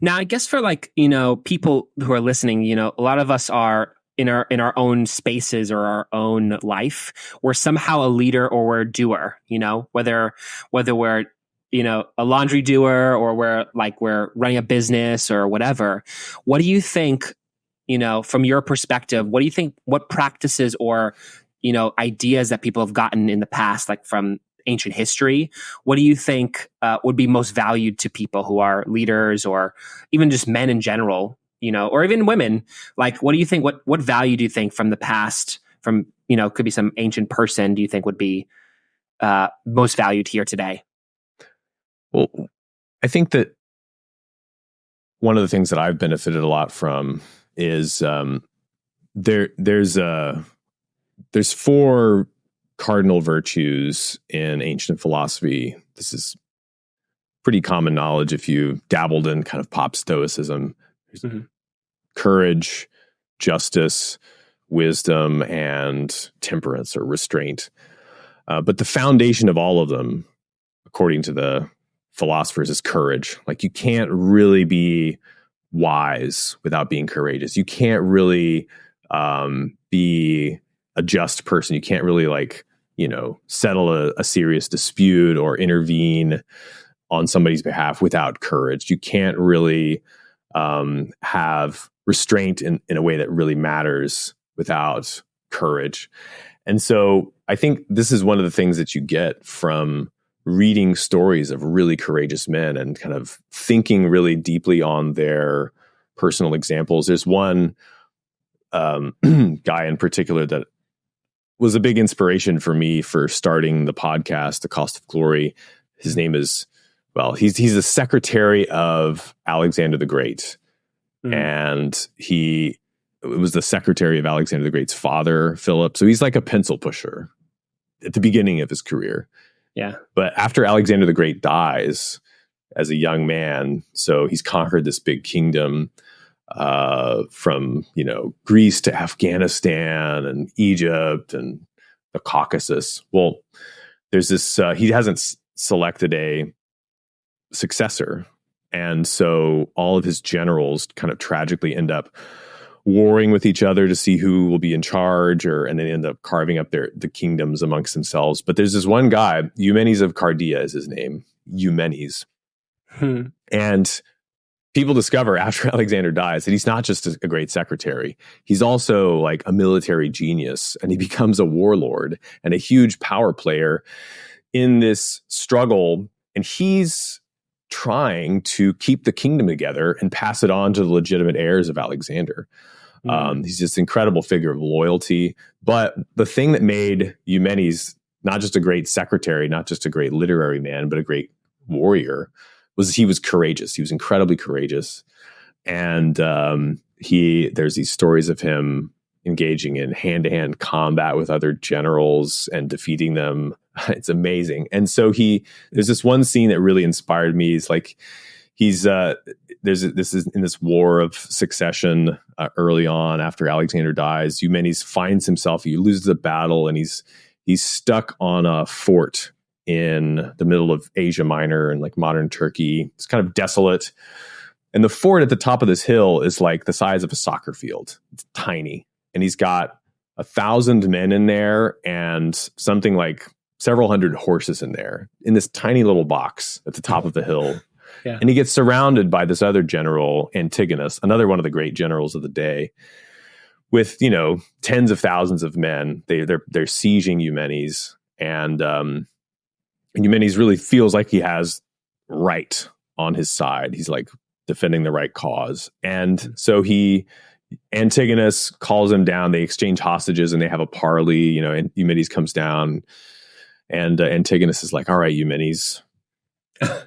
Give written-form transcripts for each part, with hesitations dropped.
Now, I guess for like, people who are listening, a lot of us are in our own spaces or our own life. We're somehow a leader or we're a doer, whether we're, a laundry doer or we're running a business or whatever. What do you think, from your perspective, what do you think, what practices or, ideas that people have gotten in the past, like from ancient history, what do you think would be most valued to people who are leaders or even just men in general, or even women? Like, what do you think, what value do you think from the past, from, could be some ancient person, do you think would be most valued here today? Well, I think that one of the things that I've benefited a lot from is there's 4 cardinal virtues in ancient philosophy. This is pretty common knowledge if you dabbled in kind of pop stoicism. Mm-hmm. Courage, justice, wisdom, and temperance or restraint. But the foundation of all of them, according to the philosophers, is courage. Like, you can't really be wise without being courageous. You can't really be a just person. You can't really settle a serious dispute or intervene on somebody's behalf without courage. You can't really have restraint in a way that really matters without courage. And so I think this is one of the things that you get from reading stories of really courageous men and kind of thinking really deeply on their personal examples. There's one guy in particular that was a big inspiration for me for starting the podcast, The Cost of Glory. His name is, he's the secretary of Alexander the Great. Mm. And he was the secretary of Alexander the Great's father, Philip. So he's like a pencil pusher at the beginning of his career. Yeah. But after Alexander the Great dies as a young man, so he's conquered this big kingdom from, Greece to Afghanistan and Egypt and the Caucasus. Well, there's this, he hasn't selected a successor. And so all of his generals kind of tragically end up warring with each other to see who will be in charge, and then end up carving up the kingdoms amongst themselves. But there's this one guy, Eumenes of Cardia is his name, Eumenes. And people discover after Alexander dies that he's not just a great secretary. He's also like a military genius, and he becomes a warlord and a huge power player in this struggle. And he's trying to keep the kingdom together and pass it on to the legitimate heirs of Alexander. He's this incredible figure of loyalty. But the thing that made Eumenes not just a great secretary, not just a great literary man, but a great warrior, was he was courageous. He was incredibly courageous. And there's these stories of him engaging in hand-to-hand combat with other generals and defeating them. It's amazing. And so there's this one scene that really inspired me. It's like this is in this war of succession early on after Alexander dies. Eumenes finds himself, he loses a battle, and he's stuck on a fort in the middle of Asia Minor and like modern Turkey. It's kind of desolate. And the fort at the top of this hill is like the size of a soccer field. It's tiny. And he's got 1,000 men in there and something like several hundred horses in there in this tiny little box at the top of the hill. Yeah. And he gets surrounded by this other general, Antigonus, another one of the great generals of the day, with, tens of thousands of men. They're sieging Eumenes, and Eumenes really feels like he has right on his side. He's like defending the right cause. And so Antigonus calls him down. They exchange hostages and they have a parley, and Eumenes comes down, and Antigonus is like, all right, Eumenes,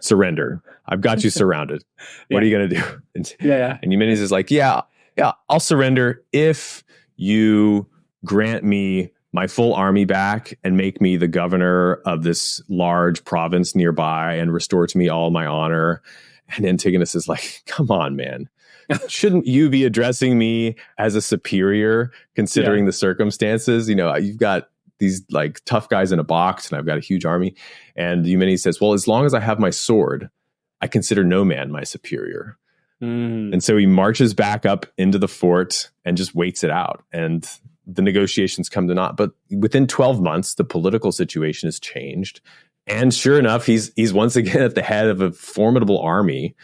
surrender. I've got you surrounded. What are you going to do? And Eumenes is like, yeah, I'll surrender if you grant me my full army back and make me the governor of this large province nearby and restore to me all my honor. And Antigonus is like, come on, man. Shouldn't you be addressing me as a superior considering the circumstances? You've got these like tough guys in a box and I've got a huge army. And Eumenes says, well, as long as I have my sword, I consider no man my superior. Mm. And so he marches back up into the fort and just waits it out. And the negotiations come to naught. But within 12 months, the political situation has changed. And sure enough, he's once again at the head of a formidable army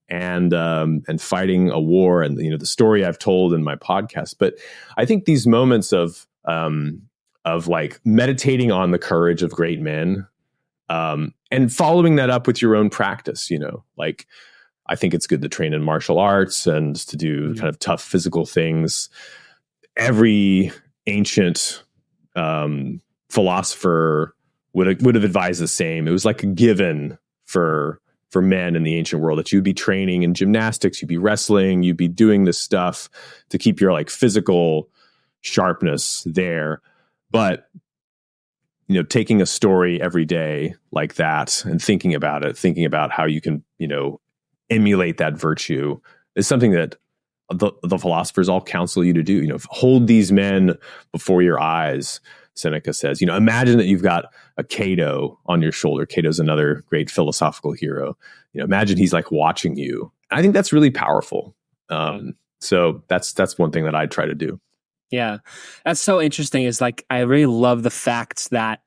and fighting a war. And the story I've told in my podcast. But I think these moments of like meditating on the courage of great men, and following that up with your own practice, like I think it's good to train in martial arts and to do kind of tough physical things. Every ancient philosopher would have advised the same. It was like a given for men in the ancient world that you'd be training in gymnastics, you'd be wrestling, you'd be doing this stuff to keep your like physical sharpness there. But taking a story every day like that and thinking about how you can emulate that virtue is something that the philosophers all counsel you to do. Hold these men before your eyes. Seneca says, imagine that you've got a Cato on your shoulder. Cato's another great philosophical hero. Imagine he's like watching you. I think that's really powerful. So that's one thing that I try to do. Yeah, that's so interesting. Is like, I really love the fact that,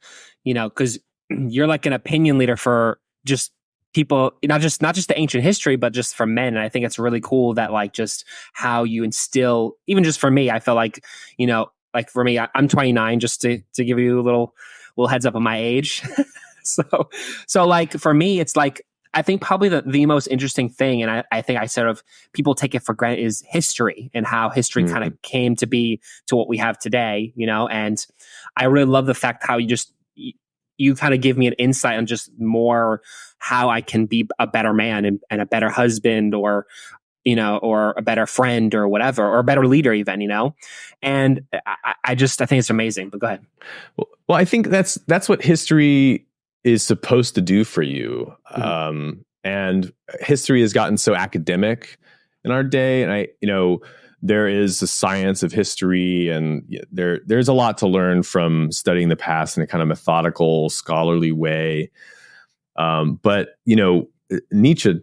because you're like an opinion leader for just people, not just the ancient history, but just for men. And I think it's really cool that like just how you instill, even just for me, I feel like, like for me, I'm 29, just to give you a little heads up on my age. So like for me, it's like, I think probably the most interesting thing, and I think I sort of, people take it for granted, is history and how history kind of came to be to what we have today, and I really love the fact how you kind of give me an insight on just more how I can be a better man and a better husband, or a better friend, or whatever, or a better leader even, and I think it's amazing. But go ahead. Well, I think that's what history is supposed to do for you. And history has gotten so academic in our day. And there is a science of history, and there's a lot to learn from studying the past in a kind of methodical, scholarly way. But Nietzsche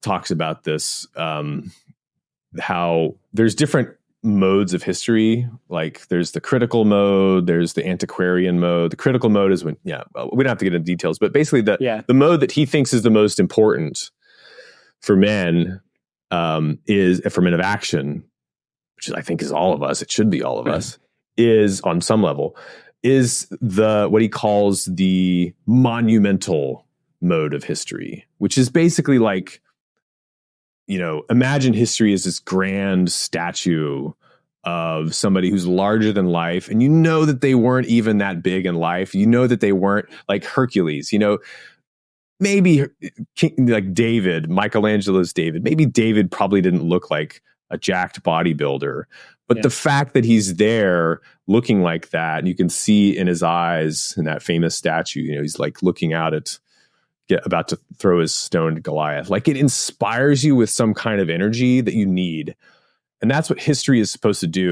talks about this, how there's different modes of history. Like there's the critical mode, there's the antiquarian mode. The critical mode is when, we don't have to get into details, but basically the mode that he thinks is the most important for men, is for men of action, which I think is all of us. It should be all of us, is on some level, is what he calls the monumental mode of history, which is basically like, imagine history as this grand statue of somebody who's larger than life. And that they weren't even that big in life. That they weren't like Hercules, maybe like David, Michelangelo's David. Maybe David probably didn't look like a jacked bodybuilder. But the fact that he's there looking like that, and you can see in his eyes in that famous statue, he's like looking out at, about to throw his stone to Goliath. Like it inspires you with some kind of energy that you need. And that's what history is supposed to do.